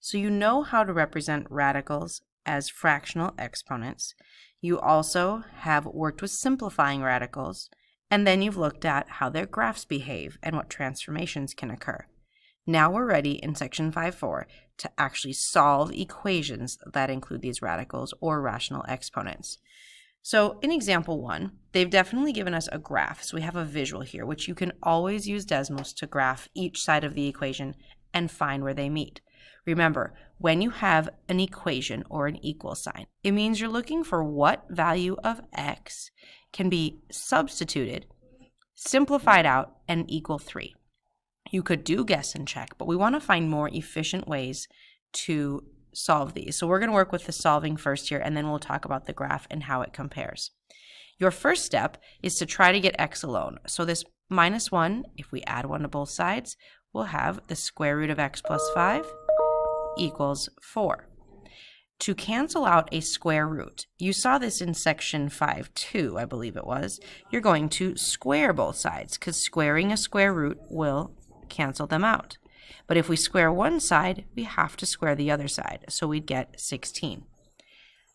So you know how to represent radicals as fractional exponents. You also have worked with simplifying radicals, and then you've looked at how their graphs behave and what transformations can occur. Now we're ready in section 5.4 to actually solve equations that include these radicals or rational exponents. So in example 1, they've definitely given us a graph. So we have a visual here, which you can always use Desmos to graph each side of the equation and find where they meet. Remember, when you have an equation or an equal sign, it means you're looking for what value of x can be substituted, simplified out, and equal 3. You could do guess and check, but we want to find more efficient ways to solve these. So we're going to work with the solving first here, and then we'll talk about the graph and how it compares. Your first step is to try to get x alone. So this minus 1, if we add 1 to both sides, we'll have the square root of x plus 5 equals 4. To cancel out a square root, you saw this in section 5.2, I believe it was, you're going to square both sides because squaring a square root will cancel them out. But if we square one side, we have to square the other side, so we'd get 16.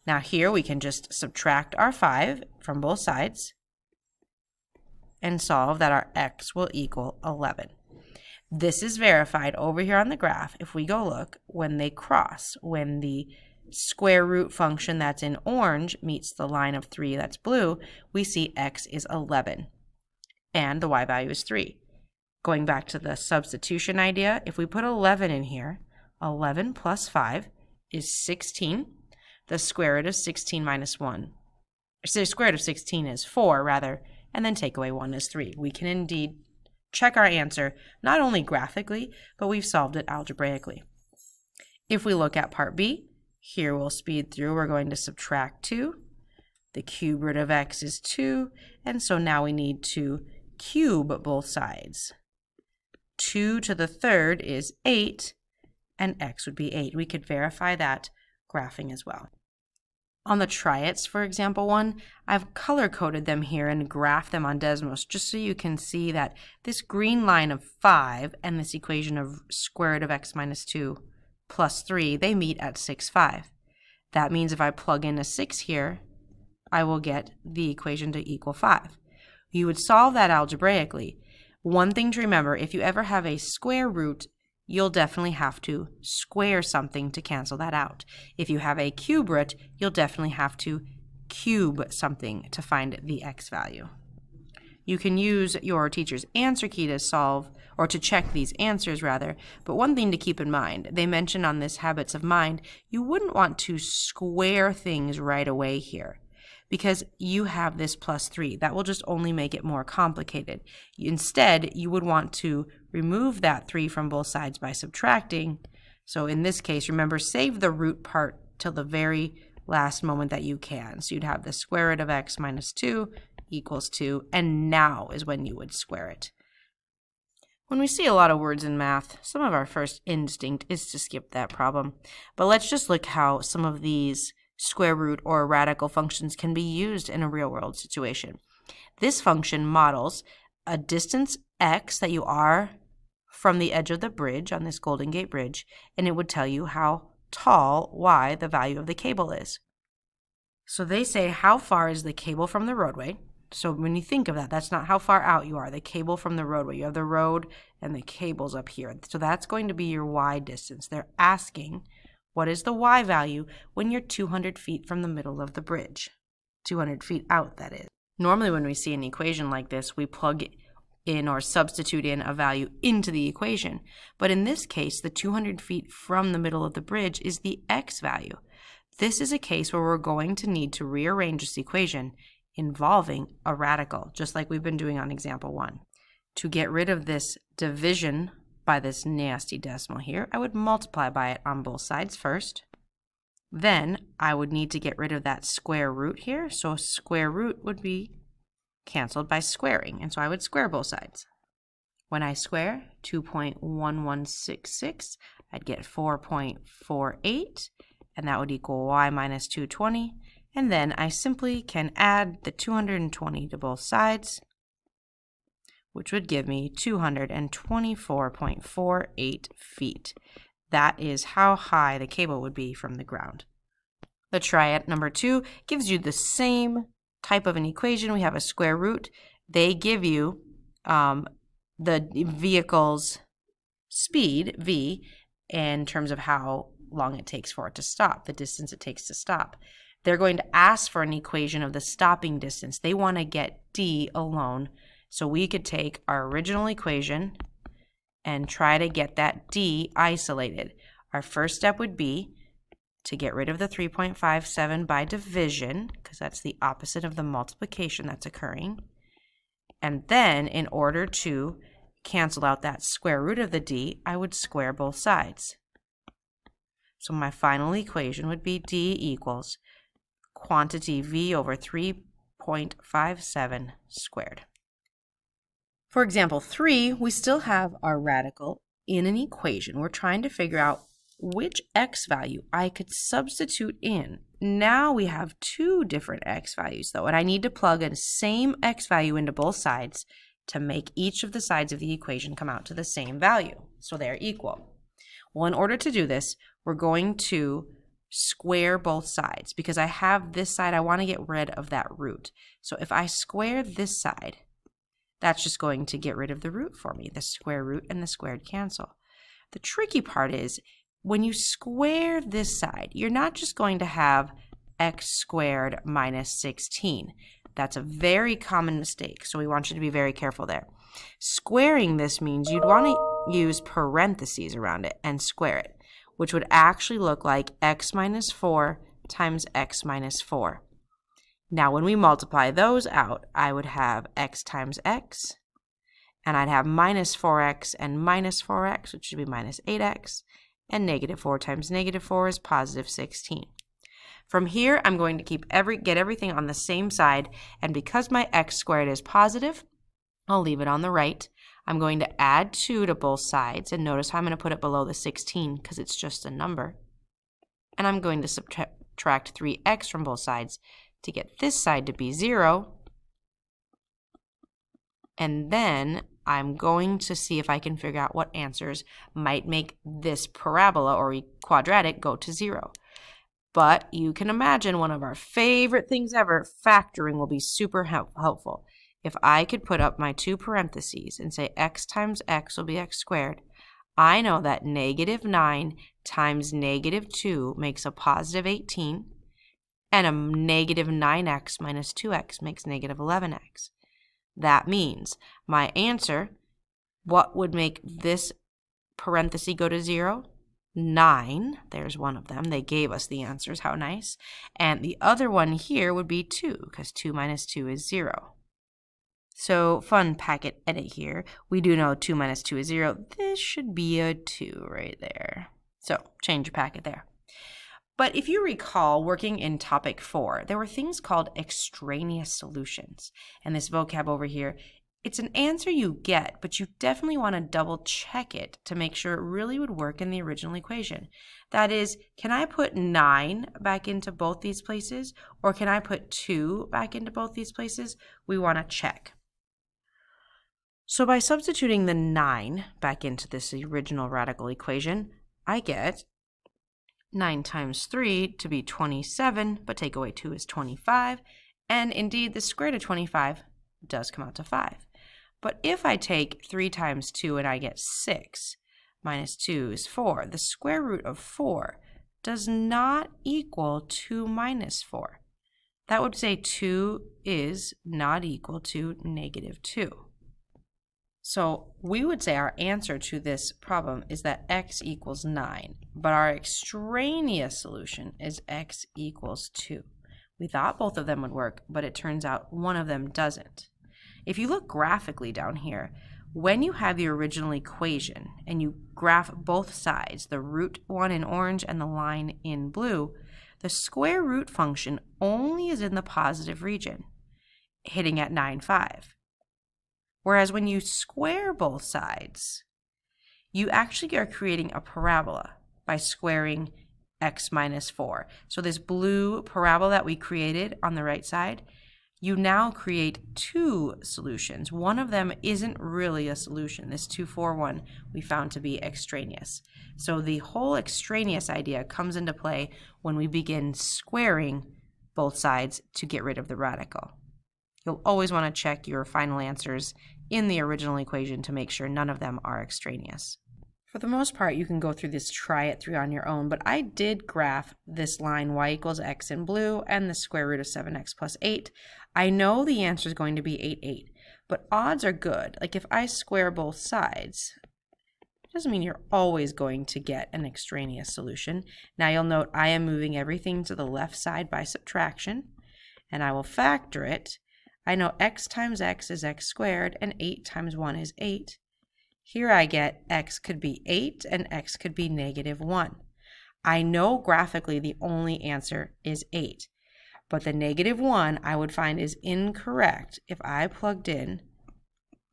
Now here we can just subtract our 5 from both sides and solve that our x will equal 11. This is verified over here on the graph. If we go look, when they cross, when the square root function that's in orange meets the line of 3 that's blue, we see x is 11 and the y value is 3. Going back to the substitution idea, if we put 11 in here, 11 plus 5 is 16. The square root of 16 minus 1, so the square root of 16 is 4 rather, and then take away 1 is 3. We can indeed check our answer not only graphically, but we've solved it algebraically. If we look at part B, here we'll speed through. We're going to subtract 2. The cube root of x is 2, and so now we need to cube both sides. 2 to the third is 8, and x would be 8. We could verify that graphing as well. On the triads, for example 1, I've color-coded them here and graphed them on Desmos just so you can see that this green line of 5 and this equation of square root of x minus 2 plus 3, they meet at 6, 5. That means if I plug in a 6 here, I will get the equation to equal 5. You would solve that algebraically. One thing to remember, if you ever have a square root, you'll definitely have to square something to cancel that out. If you have a cube root, you'll definitely have to cube something to find the x value. You can use your teacher's answer key to solve, or to check these answers rather, but one thing to keep in mind, they mention on this habits of mind, you wouldn't want to square things right away here, because you have this plus 3. That will just only make it more complicated. Instead, you would want to remove that 3 from both sides by subtracting. So in this case, remember, save the root part till the very last moment that you can. So you'd have the square root of x minus 2 equals 2, and now is when you would square it. When we see a lot of words in math, some of our first instinct is to skip that problem. But let's just look how some of these square root or radical functions can be used in a real-world situation. This function models a distance x that you are from the edge of the bridge on this Golden Gate Bridge, and it would tell you how tall y, the value of the cable, is. So they say how far is the cable from the roadway. So when you think of that, that's not how far out you are, the cable from the roadway. You have the road and the cable's up here. So that's going to be your y distance. They're asking, what is the y value when you're 200 feet from the middle of the bridge? 200 feet out, that is. Normally when we see an equation like this, we plug in or substitute in a value into the equation. But in this case, the 200 feet from the middle of the bridge is the x value. This is a case where we're going to need to rearrange this equation involving a radical, just like we've been doing on example 1. To get rid of this division by this nasty decimal here, I would multiply by it on both sides first. Then I would need to get rid of that square root here, so square root would be canceled by squaring, and so I would square both sides. When I square 2.1166, I'd get 4.48, and that would equal y minus 220, and then I simply can add the 220 to both sides, which would give me 224.48 feet. That is how high the cable would be from the ground. The triad number 2 gives you the same type of an equation. We have a square root. They give you the vehicle's speed, v, in terms of how long it takes for it to stop, the distance it takes to stop. They're going to ask for an equation of the stopping distance. They want to get d alone. So we could take our original equation and try to get that d isolated. Our first step would be to get rid of the 3.57 by division, because that's the opposite of the multiplication that's occurring. And then, in order to cancel out that square root of the d, I would square both sides. So my final equation would be d equals quantity v over 3.57 squared. For example 3, we still have our radical in an equation. We're trying to figure out which x value I could substitute in. Now we have 2 different x values though, and I need to plug in the same x value into both sides to make each of the sides of the equation come out to the same value, so they're equal. Well, in order to do this, we're going to square both sides, because I have this side, I want to get rid of that root. So if I square this side, that's just going to get rid of the root for me. The square root and the squared cancel. The tricky part is, when you square this side, you're not just going to have x squared minus 16. That's a very common mistake, so we want you to be very careful there. Squaring this means you'd want to use parentheses around it and square it, which would actually look like x minus 4 times x minus 4. Now when we multiply those out, I would have x times x, and I'd have minus 4x and minus 4x, which should be minus 8x, and negative 4 times negative 4 is positive 16. From here, I'm going to get everything on the same side, and because my x squared is positive, I'll leave it on the right. I'm going to add 2 to both sides, and notice how I'm going to put it below the 16 because it's just a number. And I'm going to subtract 3x from both sides to get this side to be 0. And then I'm going to see if I can figure out what answers might make this parabola or quadratic go to 0. But you can imagine one of our favorite things ever, factoring, will be super helpful. If I could put up my 2 parentheses and say x times x will be x squared, I know that negative 9 times negative 2 makes a positive 18, and a negative 9x minus 2x makes negative 11x. That means my answer, what would make this parenthesis go to 0? 9. There's one of them. They gave us the answers. How nice. And the other one here would be 2, because 2 minus 2 is 0. So fun packet edit here. We do know 2 minus 2 is 0. This should be a 2 right there. So change your packet there. But if you recall, working in topic 4, there were things called extraneous solutions. And this vocab over here, it's an answer you get, but you definitely want to double check it to make sure it really would work in the original equation. That is, can I put 9 back into both these places, or can I put 2 back into both these places? We want to check. So by substituting the 9 back into this original radical equation, I get 9 times 3 to be 27, but take away 2 is 25, and indeed the square root of 25 does come out to 5. But if I take 3 times 2 and I get 6, minus 2 is 4, the square root of 4 does not equal 2 minus 4. That would say 2 is not equal to negative 2. So we would say our answer to this problem is that x equals 9, but our extraneous solution is x equals 2. We thought both of them would work, but it turns out one of them doesn't. If you look graphically down here, when you have the original equation and you graph both sides, the root one in orange and the line in blue, the square root function only is in the positive region, hitting at 9, 5. Whereas when you square both sides, you actually are creating a parabola by squaring x minus 4. So this blue parabola that we created on the right side, you now create two solutions. One of them isn't really a solution. This 2, 4, 1 we found to be extraneous. So the whole extraneous idea comes into play when we begin squaring both sides to get rid of the radical. You'll always want to check your final answers in the original equation to make sure none of them are extraneous. For the most part, you can go through this try it through on your own, but I did graph this line y equals x in blue and the square root of 7x plus 8. I know the answer is going to be 8, 8, but odds are good. Like if I square both sides, it doesn't mean you're always going to get an extraneous solution. Now you'll note I am moving everything to the left side by subtraction, and I will factor it. I know x times x is x squared, and 8 times 1 is 8. Here I get x could be 8 and x could be -1. I know graphically the only answer is 8, but the -1 I would find is incorrect if I plugged in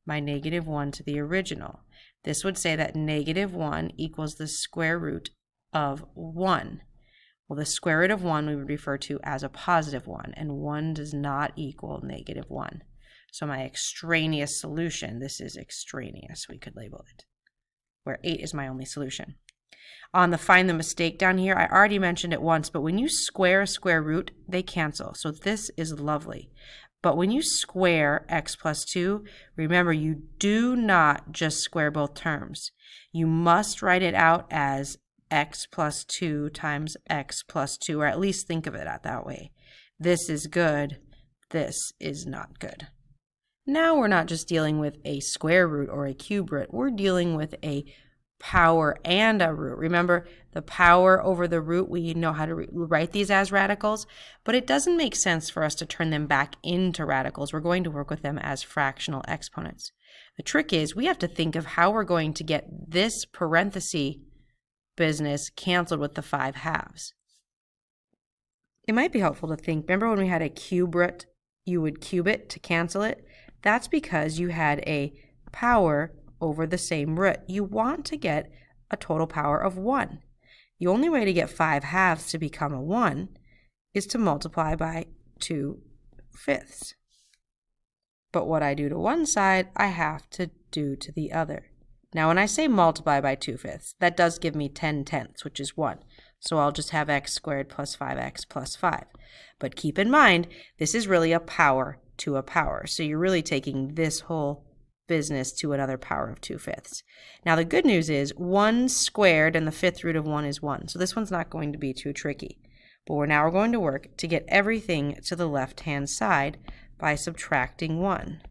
my -1 to the original. This would say that -1 equals the square root of 1. Well, the square root of 1 we would refer to as a positive 1, and 1 does not equal -1. So my extraneous solution, this is extraneous, we could label it, where 8 is my only solution. On the find the mistake down here, I already mentioned it once, but when you square a square root, they cancel. So this is lovely. But when you square x plus 2, remember you do not just square both terms. You must write it out as x plus 2 times x plus 2, or at least think of it that way. This is good. This is not good. Now we're not just dealing with a square root or a cube root. We're dealing with a power and a root. Remember, the power over the root, we know how to write these as radicals, but it doesn't make sense for us to turn them back into radicals. We're going to work with them as fractional exponents. The trick is we have to think of how we're going to get this parenthesis business canceled with the 5 halves. It might be helpful to think, remember when we had a cube root, you would cube it to cancel it? That's because you had a power over the same root. You want to get a total power of 1. The only way to get 5 halves to become a 1 is to multiply by 2/5. But what I do to one side, I have to do to the other. Now when I say multiply by 2/5, that does give me 10/10, which is 1. So I'll just have x squared plus 5x plus 5. But keep in mind, this is really a power to a power. So you're really taking this whole business to another power of 2/5. Now the good news is 1 squared and the 5th root of 1 is 1. So this one's not going to be too tricky. But we're going to work to get everything to the left-hand side by subtracting 1.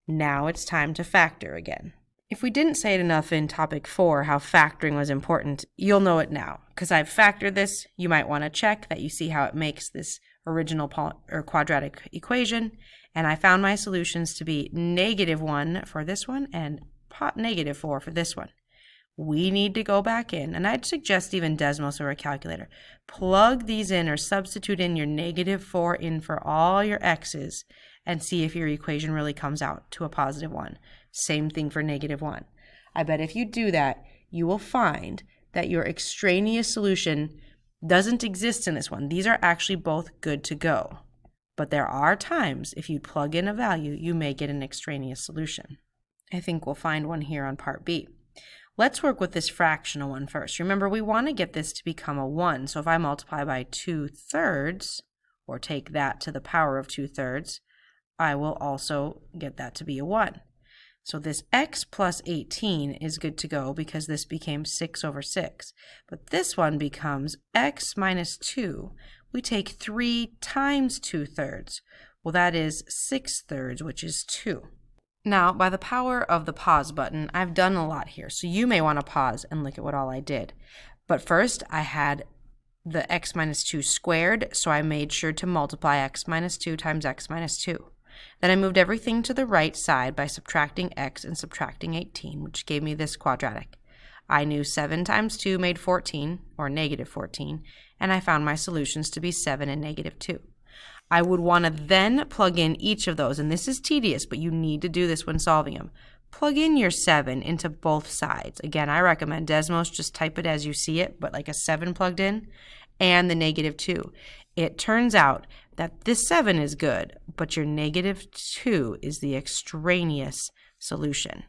Now it's time to factor again. If we didn't say it enough in topic 4 how factoring was important, you'll know it now. Because I've factored this, you might want to check that you see how it makes this original quadratic equation, and I found my solutions to be -1 for this one and -4 for this one. We need to go back in, and I'd suggest even Desmos or a calculator. Plug these in or substitute in your -4 in for all your x's and see if your equation really comes out to a +1. Same thing for -1. I bet if you do that, you will find that your extraneous solution doesn't exist in this one. These are actually both good to go. But there are times, if you plug in a value, you may get an extraneous solution. I think we'll find one here on part B. Let's work with this fractional one first. Remember, we want to get this to become a 1. So if I multiply by 2/3, or take that to the power of 2/3, I will also get that to be a 1. So this x plus 18 is good to go because this became 6/6. But this one becomes x minus 2. We take 3 times 2/3. Well, that is 6/3, which is 2. Now, by the power of the pause button, I've done a lot here. So you may want to pause and look at what all I did. But first, I had the x minus 2 squared, so I made sure to multiply x minus 2 times x minus 2. Then I moved everything to the right side by subtracting x and subtracting 18, which gave me this quadratic. I knew 7 times 2 made 14, or -14, and I found my solutions to be 7 and -2. I would want to then plug in each of those, and this is tedious, but you need to do this when solving them. Plug in your 7 into both sides. Again, I recommend Desmos, just type it as you see it, but like a 7 plugged in, and the -2. It turns out that this 7 is good, but your -2 is the extraneous solution.